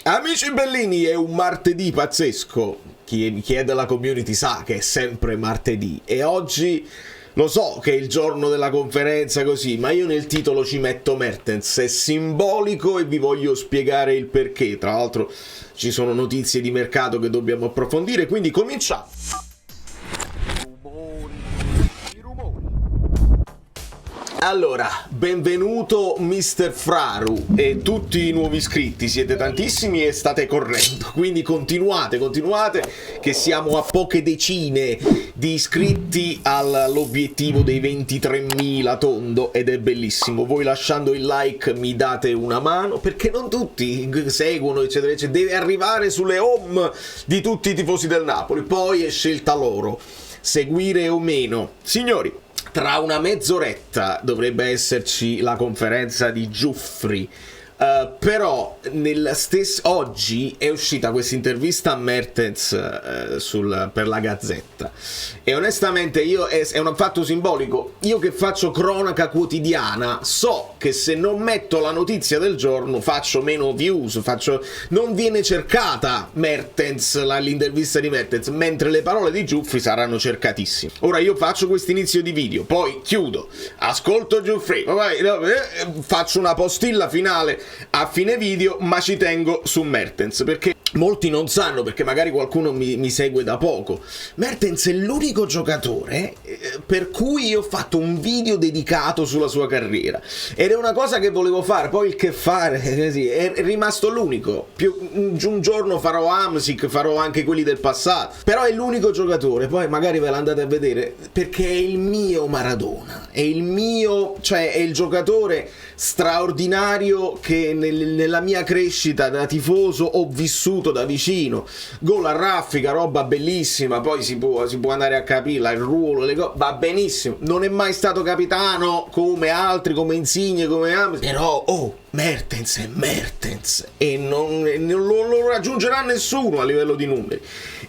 Amici bellini, è un martedì pazzesco. Chi è della community sa che è sempre martedì. E oggi lo so che è il giorno della conferenza così, ma io nel titolo ci metto Mertens. È simbolico e vi voglio spiegare il perché. Tra l'altro ci sono notizie di mercato che dobbiamo approfondire, quindi cominciamo. Allora, benvenuto Mr. Fraru e tutti i nuovi iscritti, siete tantissimi e state correndo, quindi continuate, che siamo a poche decine di iscritti all'obiettivo dei 23.000 tondo ed è bellissimo. Voi lasciando il like mi date una mano perché non tutti seguono eccetera eccetera, deve arrivare sulle home di tutti i tifosi del Napoli, poi è scelta loro seguire o meno. Signori, tra una mezz'oretta dovrebbe esserci la conferenza di Giuffri, però oggi è uscita questa intervista a Mertens per la Gazzetta e onestamente è un fatto simbolico. Io che faccio cronaca quotidiana so che se non metto la notizia del giorno faccio meno views, non viene cercata l'intervista di Mertens, mentre le parole di Giuffri saranno cercatissime. Ora io faccio questo inizio di video, poi chiudo, ascolto Giuffri, faccio una postilla finale a fine video, ma ci tengo su Mertens perché molti non sanno, perché magari qualcuno mi segue da poco. Mertens è l'unico giocatore per cui io ho fatto un video dedicato sulla sua carriera ed è una cosa che volevo fare, poi il che fare è rimasto l'unico. Un giorno farò Hamsik, farò anche quelli del passato, però è l'unico giocatore, poi magari ve l'andate a vedere perché è il mio Maradona, è il giocatore straordinario che nella mia crescita da tifoso ho vissuto da vicino. Gol a raffica, roba bellissima, poi si può andare a capire il ruolo, le cose, va benissimo. Non è mai stato capitano come altri, come Insigne, come Ames, però Mertens è Mertens e non lo raggiungerà nessuno a livello di numeri.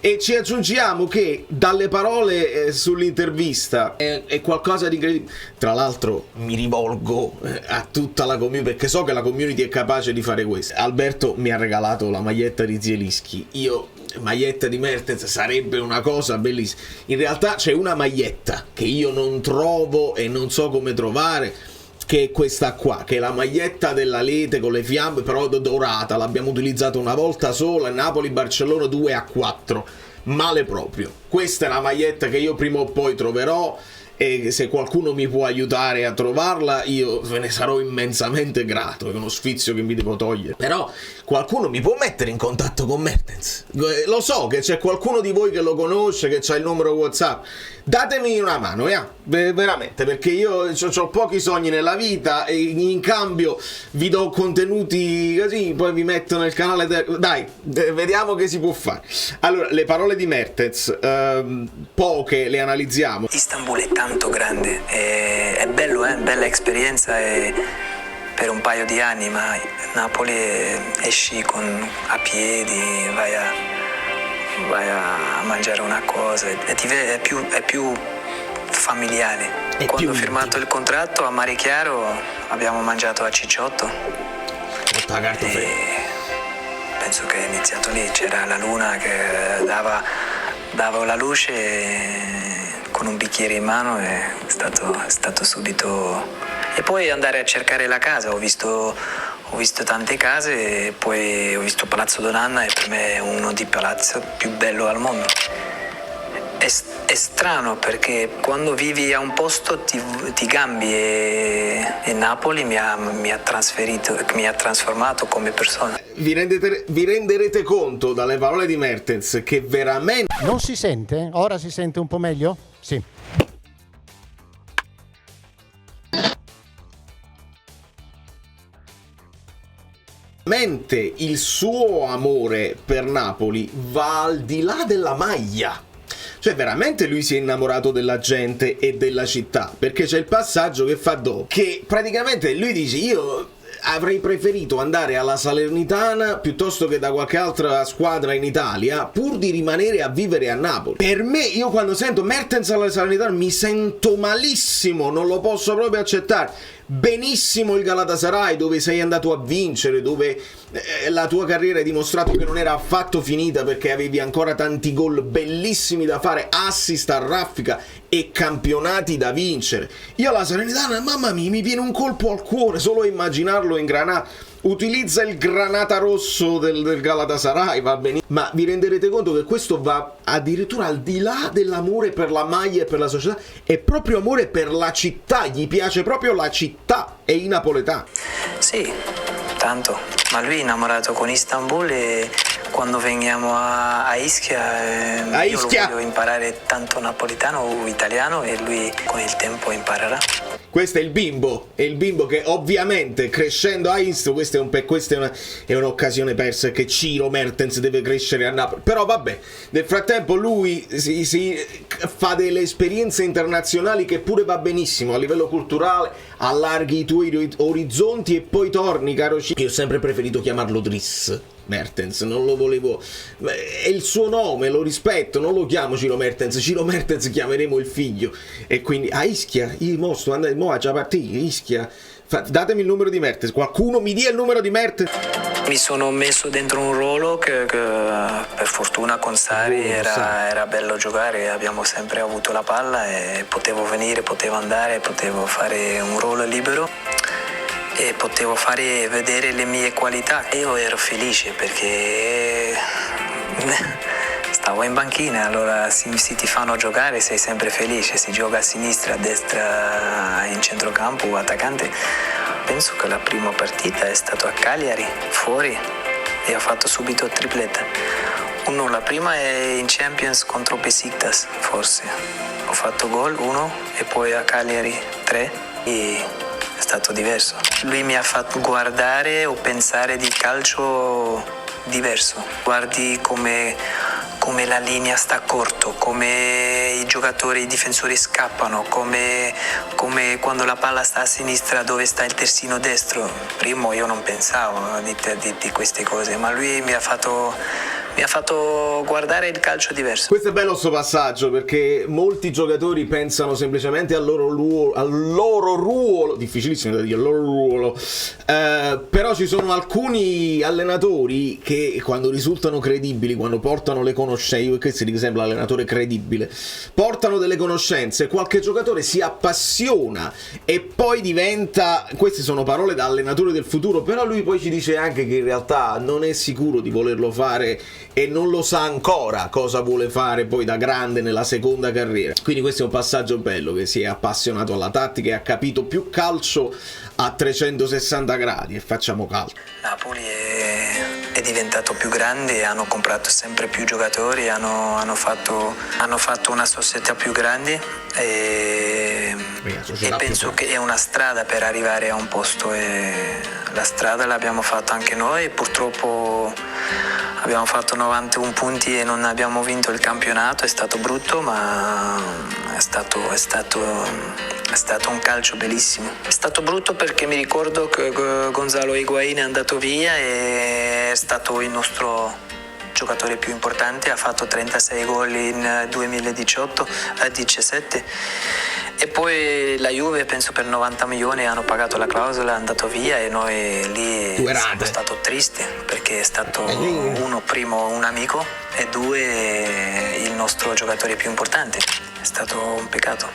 E ci aggiungiamo che dalle parole sull'intervista è qualcosa di incredibile. Tra l'altro mi rivolgo a tutta la community perché so che la community è capace di fare questo. Alberto mi ha regalato la maglietta di Zielinski. Maglietta di Mertens sarebbe una cosa bellissima. In realtà c'è una maglietta che io non trovo e non so come trovare, che è questa qua, che è la maglietta della Lete con le fiamme però dorata. L'abbiamo utilizzata una volta sola, Napoli-Barcellona 2-4, male proprio. Questa è la maglietta che io prima o poi troverò e se qualcuno mi può aiutare a trovarla io ve ne sarò immensamente grato. È uno sfizio che mi devo togliere, però qualcuno mi può mettere in contatto con Mertens. Lo so che c'è qualcuno di voi che lo conosce, che c'ha il numero WhatsApp, datemi una mano, veramente, perché io ho pochi sogni nella vita e in cambio vi do contenuti così, poi vi metto nel canale dai, vediamo che si può fare. Allora, le parole di Mertens, poche le analizziamo. Istanbul è tanto grande, è bello, bella esperienza per un paio di anni, ma Napoli esci a piedi, vai a mangiare una cosa, è più familiare. Quando ho firmato il contratto a Mare Chiaro abbiamo mangiato a Cicciotto. Penso che è iniziato lì, c'era la luna che dava la luce con un bicchiere in mano, è stato subito. E poi andare a cercare la casa, ho visto tante case e poi ho visto Palazzo Donanna e per me è uno dei palazzi più bello al mondo. È strano perché quando vivi a un posto ti cambi e Napoli mi ha trasformato come persona. Vi renderete conto dalle parole di Mertens che veramente... Non si sente? Ora si sente un po' meglio? Sì. il suo amore per Napoli va al di là della maglia. Cioè veramente lui si è innamorato della gente e della città, perché c'è il passaggio che fa dopo, che praticamente lui dice: io avrei preferito andare alla Salernitana piuttosto che da qualche altra squadra in Italia pur di rimanere a vivere a Napoli. Per me, io quando sento Mertens alla Salernitana mi sento malissimo, non lo posso proprio accettare. benissimo il Galatasaray, dove sei andato a vincere, dove la tua carriera hai dimostrato che non era affatto finita, perché avevi ancora tanti gol bellissimi da fare, assist a raffica e campionati da vincere. Io alla Salernitana, mamma mia, mi viene un colpo al cuore solo a immaginarlo in Granata. Utilizza il granata rosso del Galatasaray, va benissimo, ma vi renderete conto che questo va addirittura al di là dell'amore per la maglia e per la società, è proprio amore per la città, gli piace proprio la città, è i napoletani. Sì, tanto, ma lui è innamorato con Istanbul e quando veniamo a Ischia, io lo voglio imparare tanto napoletano o italiano e lui con il tempo imparerà. Questo è il bimbo che ovviamente crescendo a Istanbul, questa è un'occasione persa, che Ciro Mertens deve crescere a Napoli, però vabbè, nel frattempo lui si fa delle esperienze internazionali che pure va benissimo a livello culturale, allarghi i tuoi orizzonti e poi torni, caro Ciro. Io ho sempre preferito chiamarlo Dries Mertens, non lo volevo, è il suo nome, lo rispetto, non lo chiamo Ciro Mertens chiameremo il figlio. E quindi a Ischia, io mostro, andate, mo' già partire, Ischia, datemi il numero di Mertens, qualcuno mi dia il numero di Mertens. Mi sono messo dentro un ruolo che per fortuna con Sarri era bello giocare, abbiamo sempre avuto la palla e potevo venire, potevo andare, potevo fare un ruolo libero e potevo fare vedere le mie qualità. Io ero felice perché stavo in banchina, allora se ti fanno giocare sei sempre felice, si gioca a sinistra, a destra, in centrocampo, attaccante. Penso che la prima partita è stata a Cagliari, fuori, e ho fatto subito tripletta. La prima è in Champions contro Besiktas, forse. Ho fatto gol, 1, e poi a Cagliari 3, e è stato diverso. Lui mi ha fatto guardare o pensare di calcio diverso. Guardi come la linea sta corto, come i giocatori, i difensori scappano, come quando la palla sta a sinistra dove sta il terzino destro. Prima io non pensavo di queste cose, ma lui mi ha fatto guardare il calcio diverso. Questo è bello sto passaggio, perché molti giocatori pensano semplicemente al loro ruolo, difficilissimo da dire, al loro ruolo, però ci sono alcuni allenatori che quando risultano credibili, quando portano le conoscenze, questo è esempio l'allenatore credibile, portano delle conoscenze, qualche giocatore si appassiona e poi diventa, queste sono parole da allenatore del futuro, però lui poi ci dice anche che in realtà non è sicuro di volerlo fare e non lo sa ancora cosa vuole fare poi da grande nella seconda carriera. Quindi questo è un passaggio bello, che si è appassionato alla tattica e ha capito più calcio a 360 gradi, e facciamo calcio. Napoli è diventato più grande, hanno comprato sempre più giocatori, hanno fatto una società più grande e penso che è una strada per arrivare a un posto, e la strada l'abbiamo fatta anche noi. Purtroppo abbiamo fatto 91 punti e non abbiamo vinto il campionato, è stato brutto, ma è stato un calcio bellissimo. È stato brutto perché mi ricordo che Gonzalo Higuaín è andato via e è stato il nostro giocatore più importante, ha fatto 36 gol in 2017 e poi la Juve penso per 90 milioni hanno pagato la clausola, è andato via e noi lì siamo stati tristi perché è stato uno, primo un amico, e due il nostro giocatore più importante. È stato un peccato.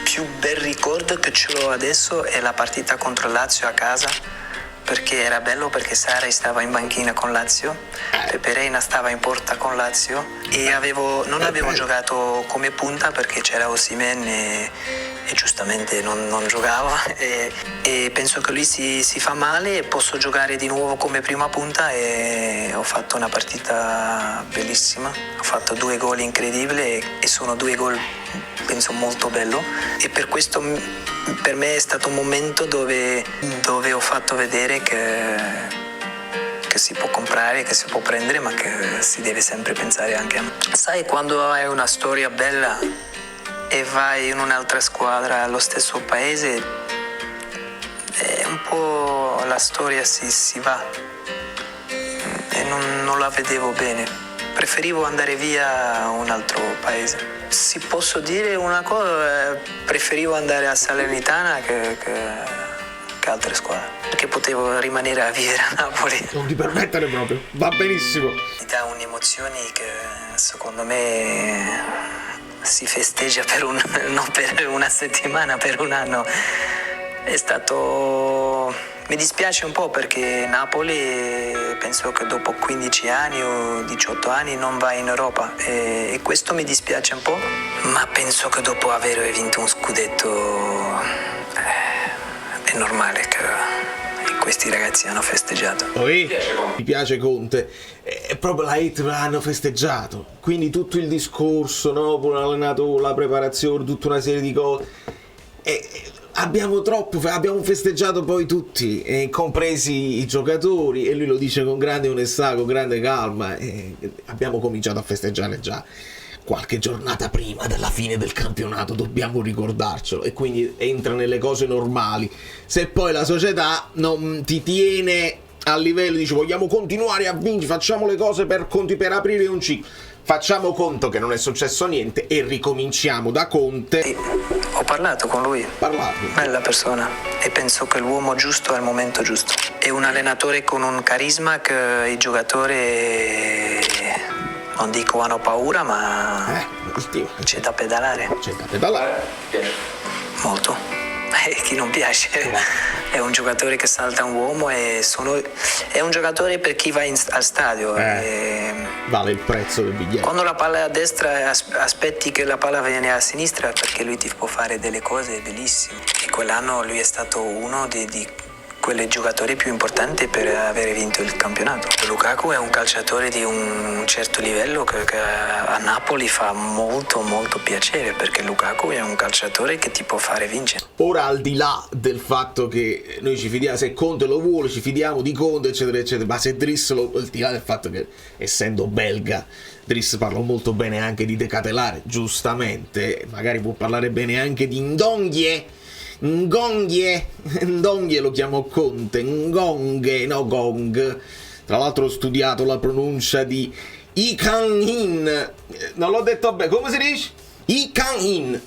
Più bel ricordo che ce l'ho adesso è la partita contro Lazio a casa, perché era bello, perché Sarri stava in banchina con Lazio, Pepe Reina stava in porta con Lazio e non avevo giocato come punta perché c'era Osimhen e giustamente non giocava e penso che lui si fa male e posso giocare di nuovo come prima punta e ho fatto una partita bellissima, ho fatto 2 gol incredibili e sono 2 gol penso molto bello, e per questo per me è stato un momento dove ho fatto vedere che si può comprare, che si può prendere, ma che si deve sempre pensare anche a me. Sai, quando hai una storia bella e vai in un'altra squadra allo stesso paese, è un po' la storia si va e non la vedevo bene, preferivo andare via a un altro paese. Se posso dire una cosa, preferivo andare a Salernitana che altre squadre, perché potevo rimanere a vivere a Napoli. Non ti permettere proprio, va benissimo. Mi dà un'emozione che secondo me si festeggia non per una settimana, per un anno. È stato... Mi dispiace un po' perché Napoli penso che dopo 15 anni o 18 anni non va in Europa e questo mi dispiace un po', ma penso che dopo aver vinto un scudetto è normale che questi ragazzi hanno festeggiato. Mi piace Conte, è proprio l'hanno festeggiato, quindi tutto il discorso, no? Pure l'allenatore, la preparazione, tutta una serie di cose. Abbiamo festeggiato poi tutti, compresi i giocatori, e lui lo dice con grande onestà, con grande calma. Abbiamo cominciato a festeggiare già qualche giornata prima della fine del campionato, dobbiamo ricordarcelo, e quindi entra nelle cose normali. Se poi la società non ti tiene a livello, dice vogliamo continuare a vincere, facciamo le cose per aprire un ciclo, facciamo conto che non è successo niente e ricominciamo da Conte. Sì, ho parlato con lui, bella persona, e penso che l'uomo giusto al momento giusto. È un allenatore con un carisma che i giocatori, non dico hanno paura, ma c'è da pedalare. Molto. Chi non piace. È un giocatore che salta un uomo è un giocatore per chi va al stadio. Vale il prezzo del biglietto. Quando la palla è a destra aspetti che la palla viene a sinistra, perché lui ti può fare delle cose bellissime. E quell'anno lui è stato uno di quei giocatori più importanti per aver vinto il campionato. Lukaku è un calciatore di un certo livello che a Napoli fa molto molto piacere, perché Lukaku è un calciatore che ti può fare vincere. Ora, al di là del fatto che noi ci fidiamo, se Conte lo vuole ci fidiamo di Conte eccetera eccetera, ma se Driss al di là del fatto che essendo belga Driss parla molto bene anche di Decatelare, giustamente, magari può parlare bene anche di Ngonghie lo chiamo Conte, Ngonghe, no Gong. Tra l'altro ho studiato la pronuncia di I Kang-in, non l'ho detto bene, come si dice? I Kang-in,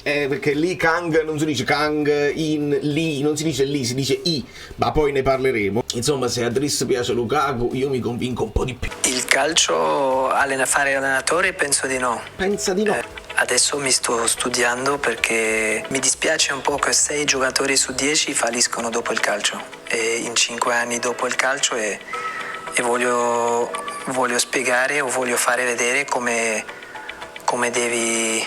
perché Lee Kang non si dice Kang in Lee, non si dice Lee, si dice I, ma poi ne parleremo. Insomma, se a Driss piace Lukaku io mi convinco un po' di più. Il calcio fare allenatore penso di no. Pensa di no? Adesso mi sto studiando perché mi dispiace un po' che 6 giocatori su 10 falliscono dopo il calcio, e in 5 anni dopo il calcio, e voglio spiegare o voglio fare vedere come devi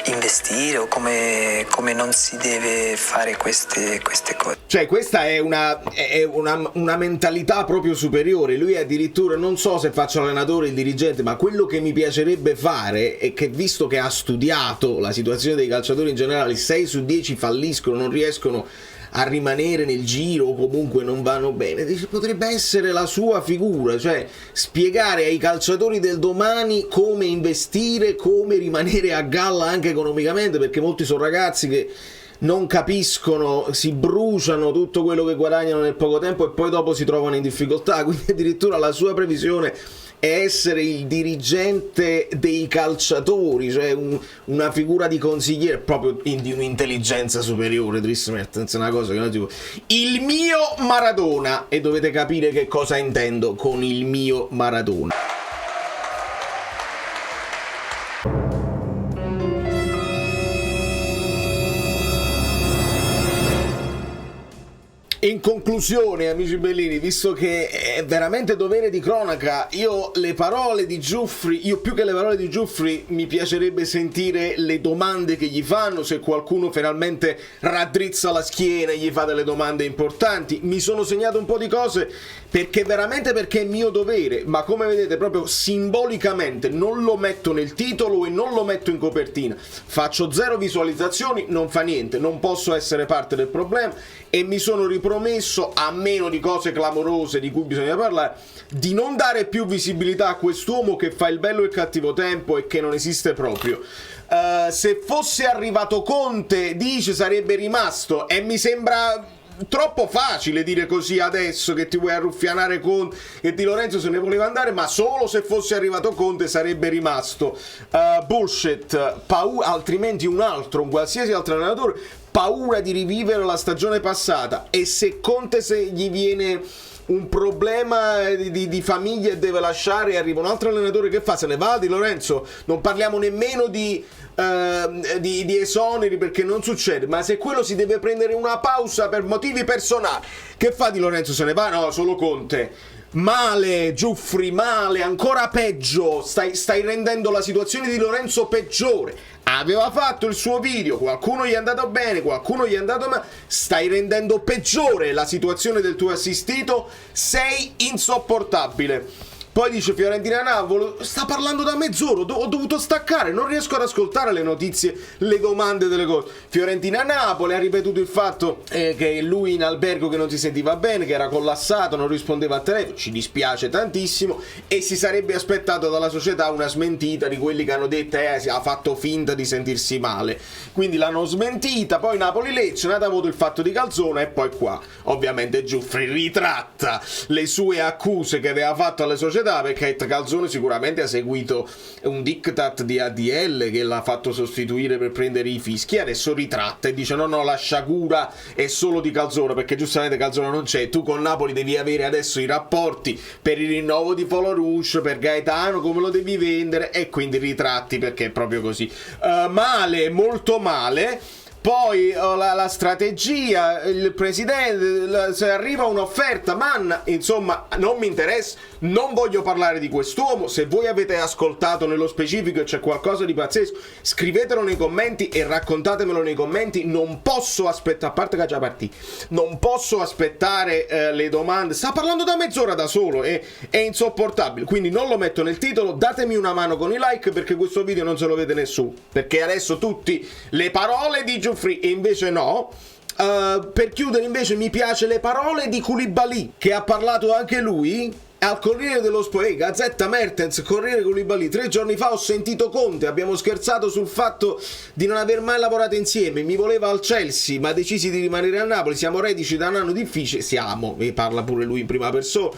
investire o come non si deve fare queste cose. Cioè questa è una mentalità proprio superiore. Lui addirittura, non so se faccio allenatore o il dirigente, ma quello che mi piacerebbe fare è che, visto che ha studiato la situazione dei calciatori in generale, 6 su 10 falliscono, non riescono a rimanere nel giro o comunque non vanno bene, potrebbe essere la sua figura, cioè spiegare ai calciatori del domani come investire, come rimanere a galla anche economicamente, perché molti sono ragazzi che non capiscono, si bruciano tutto quello che guadagnano nel poco tempo e poi dopo si trovano in difficoltà. Quindi addirittura la sua previsione è essere il dirigente dei calciatori, cioè una figura di consigliere proprio di un'intelligenza superiore. Dries Mertens è una cosa che non dico. Il mio Maradona, e dovete capire che cosa intendo con il mio Maradona. In conclusione, amici bellini, visto che è veramente dovere di cronaca, io più che le parole di Giuffri mi piacerebbe sentire le domande che gli fanno, se qualcuno finalmente raddrizza la schiena e gli fa delle domande importanti. Mi sono segnato un po' di cose perché è mio dovere, ma come vedete proprio simbolicamente non lo metto nel titolo e non lo metto in copertina. Faccio 0 visualizzazioni, non fa niente, non posso essere parte del problema, e mi sono ripromesso, a meno di cose clamorose di cui bisogna parlare, di non dare più visibilità a quest'uomo che fa il bello e il cattivo tempo e che non esiste proprio. Se fosse arrivato Conte, dice, sarebbe rimasto, e mi sembra troppo facile dire così adesso che ti vuoi arruffianare Conte, che Di Lorenzo se ne voleva andare, ma solo se fosse arrivato Conte sarebbe rimasto. Bullshit, altrimenti un qualsiasi altro allenatore, paura di rivivere la stagione passata, e se Conte gli viene un problema di famiglia e deve lasciare e arriva un altro allenatore, che fa? Se ne va Di Lorenzo? Non parliamo nemmeno di esoneri, perché non succede, ma se quello si deve prendere una pausa per motivi personali, che fa Di Lorenzo? Se ne va? No, solo Conte. Male, Giuffri, male, ancora peggio, stai rendendo la situazione di Lorenzo peggiore. Aveva fatto il suo video, qualcuno gli è andato bene, qualcuno gli è andato male, stai rendendo peggiore la situazione del tuo assistito, sei insopportabile. Poi dice Fiorentina-Napoli, sta parlando da mezz'ora, ho dovuto staccare, non riesco ad ascoltare le notizie, le domande delle cose. Fiorentina-Napoli ha ripetuto il fatto che lui in albergo che non si sentiva bene, che era collassato, non rispondeva al telefono, ci dispiace tantissimo, e si sarebbe aspettato dalla società una smentita di quelli che hanno detto ha fatto finta di sentirsi male. Quindi l'hanno smentita, poi Napoli-Lecce, è andato a voto il fatto di Calzona, e poi qua ovviamente Giuffri ritratta le sue accuse che aveva fatto alle società, perché Calzone sicuramente ha seguito un diktat di ADL che l'ha fatto sostituire per prendere i fischi, adesso ritratta e dice no, la sciagura è solo di Calzone, perché giustamente Calzone non c'è, tu con Napoli devi avere adesso i rapporti per il rinnovo di Polo Rouge, per Gaetano come lo devi vendere, e quindi ritratti perché è proprio così. Male, molto male. Poi la strategia, il presidente, se arriva un'offerta, manna, insomma, non mi interessa, non voglio parlare di quest'uomo. Se voi avete ascoltato nello specifico e c'è qualcosa di pazzesco, scrivetelo nei commenti e raccontatemelo nei commenti. Non posso aspettare, a parte che è già partito, non posso aspettare le domande. Sta parlando da mezz'ora da solo, è insopportabile, quindi non lo metto nel titolo. Datemi una mano con i like, perché questo video non se lo vede nessuno, perché adesso tutti le parole di Giuffri, e invece no. Per chiudere invece mi piace le parole di Koulibaly, che ha parlato anche lui al Corriere dello Sport, Gazzetta Mertens, Corriere Koulibaly. 3 giorni fa ho sentito Conte, abbiamo scherzato sul fatto di non aver mai lavorato insieme, mi voleva al Chelsea ma decisi di rimanere a Napoli, siamo reduci da un anno difficile, e parla pure lui in prima persona.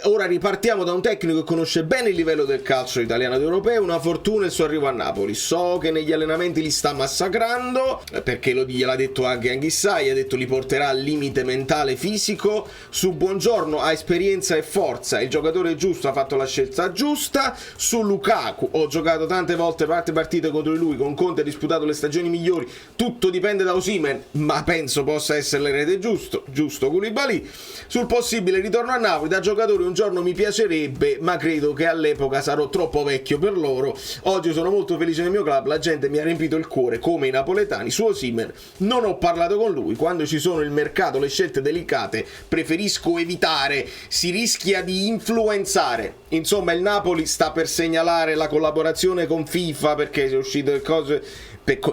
Ora ripartiamo da un tecnico che conosce bene il livello del calcio italiano ed europeo, una fortuna il suo arrivo a Napoli, so che negli allenamenti li sta massacrando, perché gliel'ha detto anche Anghissai, ha detto li porterà al limite mentale fisico. Su Buongiorno ha esperienza e forza, il giocatore giusto, ha fatto la scelta giusta. Su Lukaku, ho giocato tante volte partite contro di lui, con Conte ha disputato le stagioni migliori, tutto dipende da Osimhen, ma penso possa essere l'erede giusto Koulibaly. Sul possibile ritorno a Napoli, da giocatore un giorno mi piacerebbe, ma credo che all'epoca sarò troppo vecchio per loro. Oggi sono molto felice nel mio club, la gente mi ha riempito il cuore come i napoletani. Su Osimhen non ho parlato con lui, quando ci sono il mercato, le scelte delicate preferisco evitare, si rischia di influenzare. Insomma, il Napoli sta per segnalare la collaborazione con FIFA, perché sono uscite cose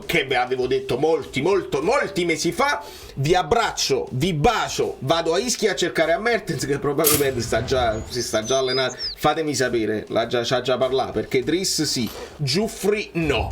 che avevo detto molti mesi fa. Vi abbraccio, vi bacio, vado a Ischia a cercare a Mertens, che probabilmente si sta già allenando. Fatemi sapere, c'ha già parlato, perché Driss sì, Giuffri no.